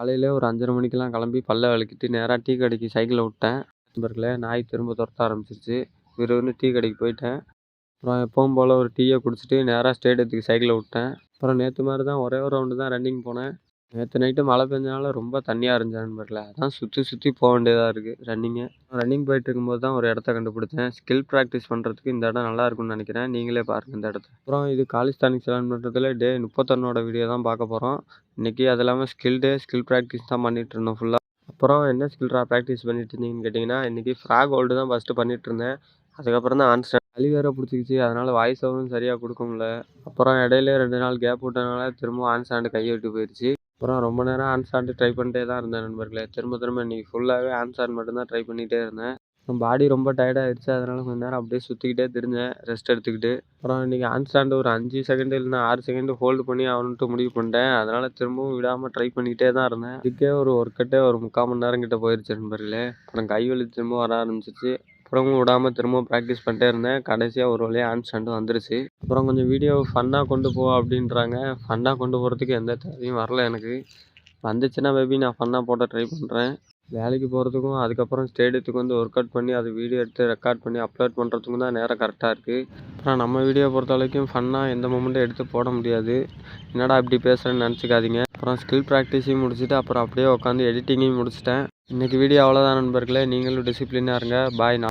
காலையில ஒரு 5:30 மணிக்கெல்லாம் கிளம்பி பல்ல விளக்கிட்டு நேரா டீ கடைக்கு சைக்கிள விட்டேன். நண்பர்களே நாய் திரும்ப துரத்த ஆரம்பிச்சிருச்சு. விறுவிறுன்னு டீ கடைக்கு போயிட்டேன். அப்புறம் எப்பவும் போல ஒரு டீயை குடிச்சிட்டு நேராக ஸ்டேடியத்துக்கு சைக்கிளை விட்டேன். அப்புறம் நேற்று மாதிரி தான் ஒரே ஒரு ரவுண்டு தான் ரன்னிங் போனேன். நேற்று நைட்டு மழை பெஞ்சனால ரொம்ப தண்ணியாக இருந்துச்சு நண்பர்களே. அதான் சுற்றி சுற்றி போக வேண்டியதாக இருக்குது ரன்னிங் போயிட்டு இருக்கும்போது தான் ஒரு இடத்த கண்டுபிடிச்சேன். ஸ்கில் ப்ராக்டிஸ் பண்ணுறதுக்கு இந்த இடம் நல்லா இருக்கும்னு நினைக்கிறேன். நீங்களே பாருங்கள் இந்த இடத்த. அப்புறம் இது காலிஸ்தானிக் சேலஞ்ச் பண்ணுறதுல டே 31 வீடியோ தான் பார்க்க போகிறோம். இன்றைக்கி அது இல்லாமல் ஸ்கில் ப்ராக்டிஸ் தான் பண்ணிகிட்டு இருந்தோம் ஃபுல்லாக. அப்புறம் என்ன ஸ்கில்ரா ப்ராக்டிஸ் பண்ணிட்டு இருந்தீங்கன்னு கேட்டிங்கன்னா, இன்றைக்கி ஃப்ராக் ஹோல்டு தான் ஃபஸ்ட்டு பண்ணிகிட்டு இருந்தேன். அதுக்கப்புறம் தான் ஹேண்ட் சளி வேறு பிடிச்சிக்கிச்சு. அதனால் வாய்ஸ் ஓவரும் சரியாக கொடுக்க முடியல. அப்புறம் இடையில 2 நாள் கேப் விட்டனால திரும்பவும் ஹேண்ட் ஸ்டாண்டு கையை விட்டு போயிடுச்சு. அப்புறம் ரொம்ப நேரம் ஹேண்ட் ஸ்டாண்டு ட்ரை பண்ணிட்டே தான் இருந்தேன் நண்பர்களே. திரும்ப இன்றைக்கி ஃபுல்லாகவே ஹேண்ட் ஸ்டாண்ட் மட்டும்தான் ட்ரை பண்ணிகிட்டே இருந்தேன். பாடி ரொம்ப டயர்டாகிடுச்சு. அதனால் கொஞ்சம் நேரம் அப்படியே சுற்றிக்கிட்டே திரிஞ்சேன் ரெஸ்ட் எடுத்துக்கிட்டு. அப்புறம் இன்றைக்கி ஹேண்ட் ஸ்டாண்டு ஒரு 5 செகண்ட் இல்லைன்னா 6 செகண்ட் ஹோல்டு பண்ணி ஆகணுன்ட்டு முடிவு பண்ணிட்டேன். அதனால் திரும்பவும் விடாமல் ட்ரை பண்ணிக்கிட்டே தான் இருந்தேன். இதுக்கே ஒரு ஒர்க்கட்டே ஒரு 3/4 மணி நேரம் கிட்ட போயிடுச்சு நண்பர்களே. அப்புறம் கை வலி திரும்ப வர ஆரம்பிச்சிச்சு. அப்புறமும் விடாமல் திரும்பவும் ப்ராக்டிஸ் பண்ணிட்டே இருந்தேன். கடைசியாக ஒரு வழியாக ஹேண்ட் ஸ்டாண்டு வந்துருச்சு. அப்புறம் கொஞ்சம் வீடியோ ஃபன்னாக கொண்டு போ அப்படின்றாங்க. ஃபன்னாக கொண்டு போகிறதுக்கு எந்த தேவையும் வரல எனக்கு. வந்துச்சுன்னா மேபி நான் ஃபன்னாக போட ட்ரை பண்ணுறேன். வேலைக்கு போகிறதுக்கும் அதுக்கப்புறம் ஸ்டேடியத்துக்கு வந்து ஒர்க் அவுட் பண்ணி அதை வீடியோ எடுத்து ரெக்கார்ட் பண்ணி அப்லோட் பண்ணுறதுக்கும் தான் நேரம் கரெக்டாக இருக்குது. அப்புறம் நம்ம வீடியோ பொறுத்த வரைக்கும் ஃபன்னாக எந்த மூமெண்ட்டும் எடுத்து போட முடியாது. என்னடா இப்படி பேசுகிறேன்னு நினச்சிக்காதீங்க. அப்புறம் ஸ்கில் ப்ராக்டிஸையும் முடிச்சுட்டு அப்புறம் அப்படியே உட்காந்து எடிட்டிங்கையும் முடிச்சிட்டேன். இன்றைக்கி வீடியோ அவ்வளோதான் நண்பர்களே. நீங்களும் டிசிப்ளினாக இருங்க. பாய்.